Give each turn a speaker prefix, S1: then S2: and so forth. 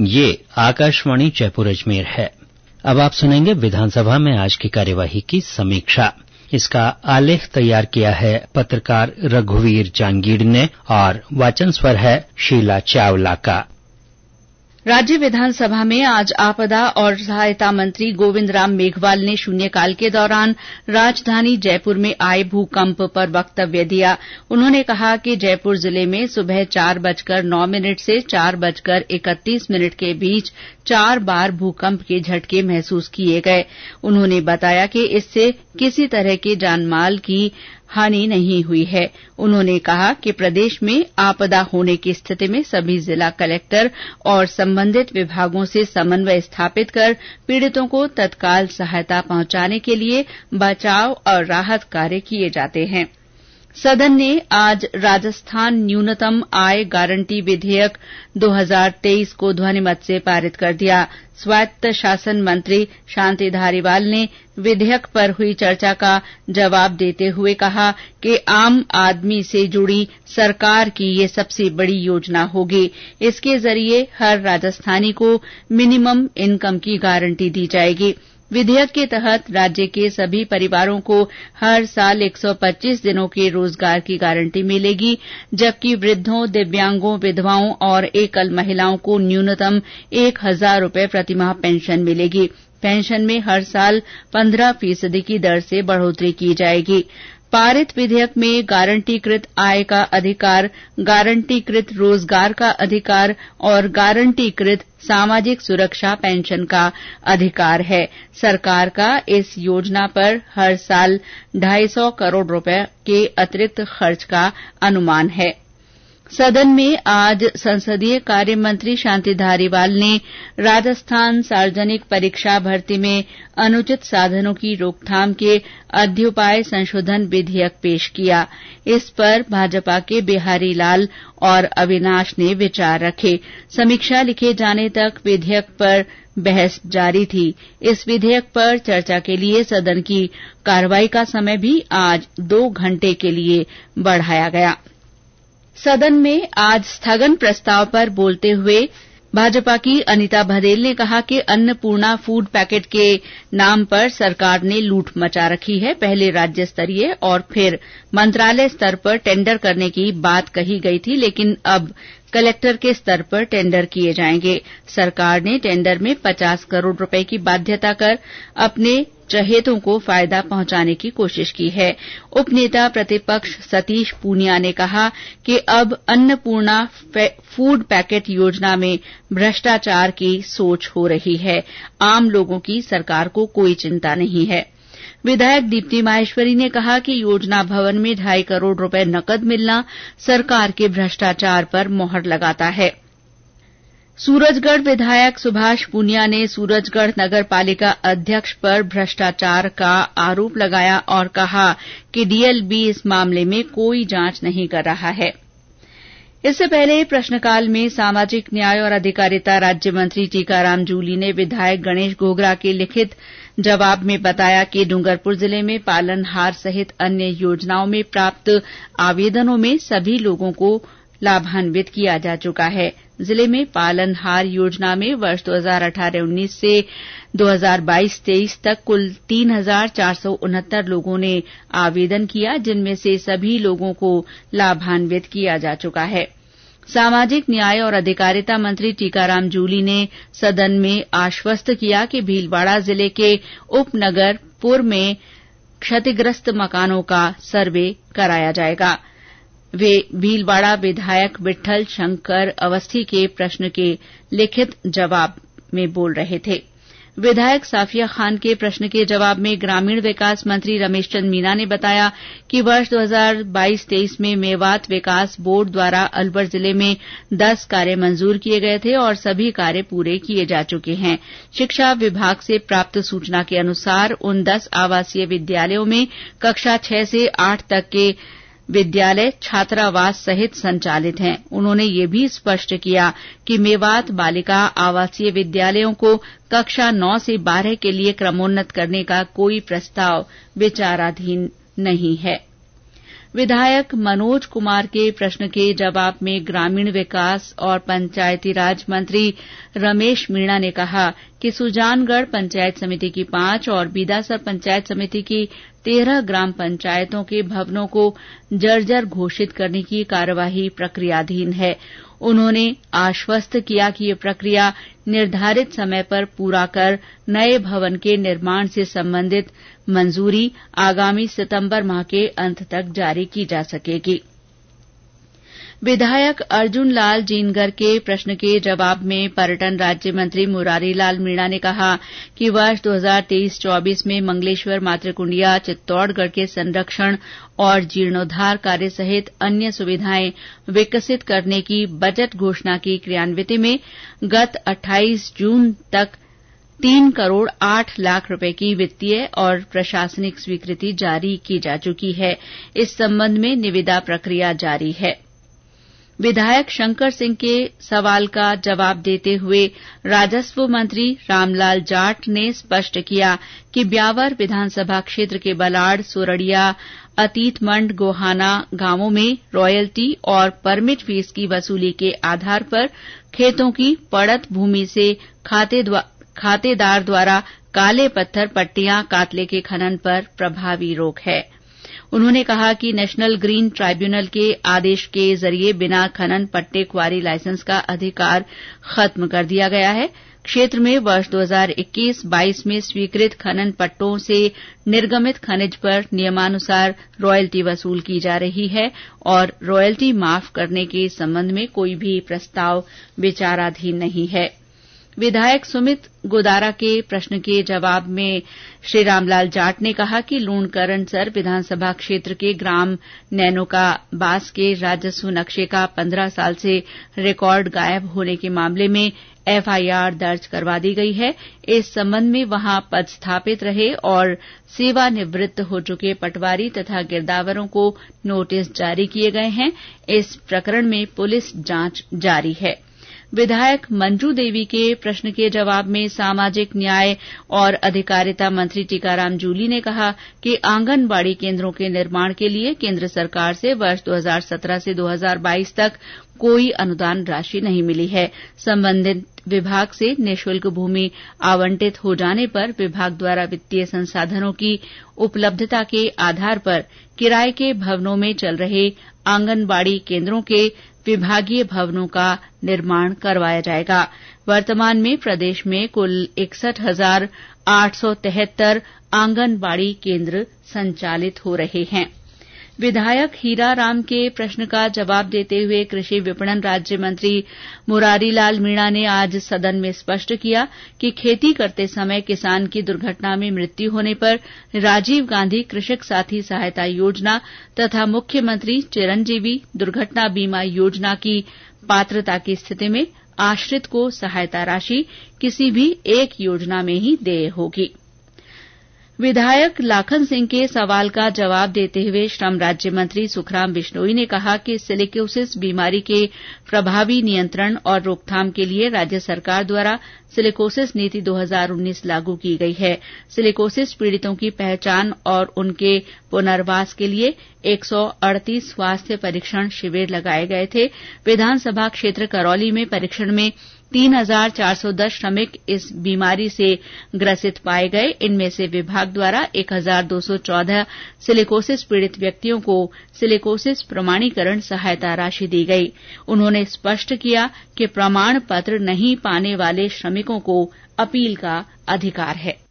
S1: ये आकाशवाणी जयपुर अजमेर है। अब आप सुनेंगे विधानसभा में आज की कार्यवाही की समीक्षा। इसका आलेख तैयार किया है पत्रकार रघुवीर जांगीड़ ने और वाचन स्वर है शीला चावला का।
S2: राज्य विधानसभा में आज आपदा और सहायता मंत्री गोविंद राम मेघवाल ने शून्यकाल के दौरान राजधानी जयपुर में आए भूकंप पर वक्तव्य दिया। उन्होंने कहा कि जयपुर जिले में सुबह 4:09 से 4:31 के बीच 4 बार भूकंप के झटके महसूस किए गए। उन्होंने बताया कि इससे किसी तरह के जानमाल की हानि नहीं हुई है। उन्होंने कहा कि प्रदेश में आपदा होने की स्थिति में सभी जिला कलेक्टर और संबंधित विभागों से समन्वय स्थापित कर पीड़ितों को तत्काल सहायता पहुंचाने के लिए बचाव और राहत कार्य किए जाते हैं। सदन ने आज राजस्थान न्यूनतम आय गारंटी विधेयक 2023 को ध्वनिमत से पारित कर दिया। स्वायत्त शासन मंत्री शांति धारीवाल ने विधेयक पर हुई चर्चा का जवाब देते हुए कहा कि आम आदमी से जुड़ी सरकार की ये सबसे बड़ी योजना होगी। इसके जरिए हर राजस्थानी को मिनिमम इनकम की गारंटी दी जाएगी। विधेयक के तहत राज्य के सभी परिवारों को हर साल 125 दिनों के रोजगार की गारंटी मिलेगी, जबकि वृद्धों, दिव्यांगों, विधवाओं और एकल महिलाओं को न्यूनतम 1,000 रूपये प्रतिमाह पेंशन मिलेगी। पेंशन में हर साल 15% की दर से बढ़ोतरी की जाएगी। पारित विधेयक में गारंटीकृत आय का अधिकार, गारंटीकृत रोजगार का अधिकार और गारंटीकृत सामाजिक सुरक्षा पेंशन का अधिकार है। सरकार का इस योजना पर हर साल 250 करोड़ रुपए के अतिरिक्त खर्च का अनुमान है। सदन में आज संसदीय कार्य मंत्री शांति धारीवाल ने राजस्थान सार्वजनिक परीक्षा भर्ती में अनुचित साधनों की रोकथाम के अध्युपाय संशोधन विधेयक पेश किया। इस पर भाजपा के बिहारी लाल और अविनाश ने विचार रखे। समीक्षा लिखे जाने तक विधेयक पर बहस जारी थी। इस विधेयक पर चर्चा के लिए सदन की कार्रवाई का समय भी आज 2 घंटे के लिए बढ़ाया गया। सदन में आज स्थगन प्रस्ताव पर बोलते हुए भाजपा की अनीता भदेल ने कहा कि अन्नपूर्णा फूड पैकेट के नाम पर सरकार ने लूट मचा रखी है। पहले राज्य स्तरीय और फिर मंत्रालय स्तर पर टेंडर करने की बात कही गई थी, लेकिन अब कलेक्टर के स्तर पर टेंडर किए जाएंगे। सरकार ने टेंडर में 50 करोड़ रुपए की बाध्यता कर अपने चहेतों को फायदा पहुंचाने की कोशिश की है। उपनेता प्रतिपक्ष सतीश पूनिया ने कहा कि अब अन्नपूर्णा फूड पैकेट योजना में भ्रष्टाचार की सोच हो रही है। आम लोगों की सरकार को कोई चिंता नहीं है। विधायक दीप्ति माहेश्वरी ने कहा कि योजना भवन में 2.5 करोड़ रुपए नकद मिलना सरकार के भ्रष्टाचार पर मोहर लगाता है। सूरजगढ़ विधायक सुभाष पूनिया ने सूरजगढ़ नगर पालिका अध्यक्ष पर भ्रष्टाचार का आरोप लगाया और कहा कि डीएलबी इस मामले में कोई जांच नहीं कर रहा है। इससे पहले प्रश्नकाल में सामाजिक न्याय और अधिकारिता राज्य मंत्री टीकाराम जूली ने विधायक गणेश घोगरा के लिखित जवाब में बताया कि डूंगरपुर जिले में पालनहार सहित अन्य योजनाओं में प्राप्त आवेदनों में सभी लोगों को लाभान्वित किया जा चुका है। जिले में पालनहार योजना में वर्ष 2018-19 से 2022-23 तक कुल 3,469 लोगों ने आवेदन किया, जिनमें से सभी लोगों को लाभान्वित किया जा चुका है। सामाजिक न्याय और अधिकारिता मंत्री टीकाराम जूली ने सदन में आश्वस्त किया कि भीलवाड़ा जिले के उपनगरपुर में क्षतिग्रस्त मकानों का सर्वे कराया जाएगा। वे भीलवाड़ा विधायक विट्ठल शंकर अवस्थी के प्रश्न के लिखित जवाब में बोल रहे थे। विधायक साफिया खान के प्रश्न के जवाब में ग्रामीण विकास मंत्री रमेश चंद मीना ने बताया कि वर्ष 2022-23 में मेवात विकास बोर्ड द्वारा अलवर जिले में 10 कार्य मंजूर किए गए थे और सभी कार्य पूरे किए जा चुके हैं। शिक्षा विभाग से प्राप्त सूचना के अनुसार उन 10 आवासीय विद्यालयों में कक्षा 6 से 8 तक के विद्यालय छात्रावास सहित संचालित हैं। उन्होंने ये भी स्पष्ट किया कि मेवात बालिका आवासीय विद्यालयों को कक्षा 9 से 12 के लिए क्रमोन्नत करने का कोई प्रस्ताव विचाराधीन नहीं है। विधायक मनोज कुमार के प्रश्न के जवाब में ग्रामीण विकास और पंचायती राज मंत्री रमेश मीणा ने कहा कि सुजानगढ़ पंचायत समिति की 5 और बीदासर पंचायत समिति की 13 ग्राम पंचायतों के भवनों को जर्जर घोषित करने की कार्यवाही प्रक्रियाधीन है। उन्होंने आश्वस्त किया कि ये प्रक्रिया निर्धारित समय पर पूरा कर नए भवन के निर्माण से संबंधित मंजूरी आगामी सितंबर माह के अंत तक जारी की जा सकेगी। विधायक अर्जुन लाल जीनगर के प्रश्न के जवाब में पर्यटन राज्य मंत्री मुरारी लाल मीणा ने कहा कि वर्ष 2023-24 में मंगलेश्वर मातृकुंडिया चित्तौड़गढ़ के संरक्षण और जीर्णोद्धार कार्य सहित अन्य सुविधाएं विकसित करने की बजट घोषणा की क्रियान्विति में गत 28 जून तक 3 करोड़ 8 लाख रुपए की वित्तीय और प्रशासनिक स्वीकृति जारी की जा चुकी है। इस संबंध में निविदा प्रक्रिया जारी है। विधायक शंकर सिंह के सवाल का जवाब देते हुए राजस्व मंत्री रामलाल जाट ने स्पष्ट किया कि ब्यावर विधानसभा क्षेत्र के बलाड़ सोरड़िया अतीतमंड गोहाना गांवों में रॉयल्टी और परमिट फीस की वसूली के आधार पर खेतों की पड़त भूमि से खातेदार द्वारा काले पत्थर पट्टियां कातले के खनन पर प्रभावी रोक है। उन्होंने कहा कि नेशनल ग्रीन ट्राइब्यूनल के आदेश के जरिए बिना खनन पट्टे क्वारी लाइसेंस का अधिकार खत्म कर दिया गया है। क्षेत्र में वर्ष 2021-22 में स्वीकृत खनन पट्टों से निर्गमित खनिज पर नियमानुसार रॉयल्टी वसूल की जा रही है और रॉयल्टी माफ करने के संबंध में कोई भी प्रस्ताव विचाराधीन नहीं है। विधायक सुमित गोदारा के प्रश्न के जवाब में श्री रामलाल जाट ने कहा कि लूणकरणसर विधानसभा क्षेत्र के ग्राम नैनोका बास के राजस्व नक्शे का 15 साल से रिकॉर्ड गायब होने के मामले में एफआईआर दर्ज करवा दी गई है। इस संबंध में वहां पदस्थापित रहे और सेवानिवृत्त हो चुके पटवारी तथा गिरदावरों को नोटिस जारी किए गए हैं। इस प्रकरण में पुलिस जांच जारी है। विधायक मंजू देवी के प्रश्न के जवाब में सामाजिक न्याय और अधिकारिता मंत्री टीकाराम जूली ने कहा कि आंगनबाड़ी केन्द्रों के निर्माण के लिए केन्द्र सरकार से वर्ष 2017 से 2022 तक कोई अनुदान राशि नहीं मिली है। संबंधित विभाग से निःशुल्क भूमि आवंटित हो जाने पर विभाग द्वारा वित्तीय संसाधनों की उपलब्धता के आधार पर किराए के भवनों में चल रहे आंगनबाड़ी केन्द्रों के विभागीय भवनों का निर्माण करवाया जाएगा। वर्तमान में प्रदेश में कुल 61,873 आंगनबाड़ी केन्द्र संचालित हो रहे हैं। विधायक हीराराम के प्रश्न का जवाब देते हुए कृषि विपणन राज्य मंत्री मुरारी लाल मीणा ने आज सदन में स्पष्ट किया कि खेती करते समय किसान की दुर्घटना में मृत्यु होने पर राजीव गांधी कृषक साथी सहायता योजना तथा मुख्यमंत्री चिरंजीवी दुर्घटना बीमा योजना की पात्रता की स्थिति में आश्रित को सहायता राशि किसी भी एक योजना में ही देय होगी। विधायक लाखन सिंह के सवाल का जवाब देते हुए श्रम राज्य मंत्री सुखराम बिश्नोई ने कहा कि सिलिकोसिस बीमारी के प्रभावी नियंत्रण और रोकथाम के लिए राज्य सरकार द्वारा सिलिकोसिस नीति 2019 लागू की गई है। सिलिकोसिस पीड़ितों की पहचान और उनके पुनर्वास के लिए 138 स्वास्थ्य परीक्षण शिविर लगाए गए थे। विधानसभा क्षेत्र करौली में परीक्षण में 3,410 श्रमिक इस बीमारी से ग्रसित पाए गए। इनमें से विभाग द्वारा 1,214 सिलिकोसिस पीड़ित व्यक्तियों को सिलिकोसिस प्रमाणीकरण सहायता राशि दी गई। उन्होंने स्पष्ट किया कि प्रमाण पत्र नहीं पाने वाले श्रमिकों को अपील का अधिकार है।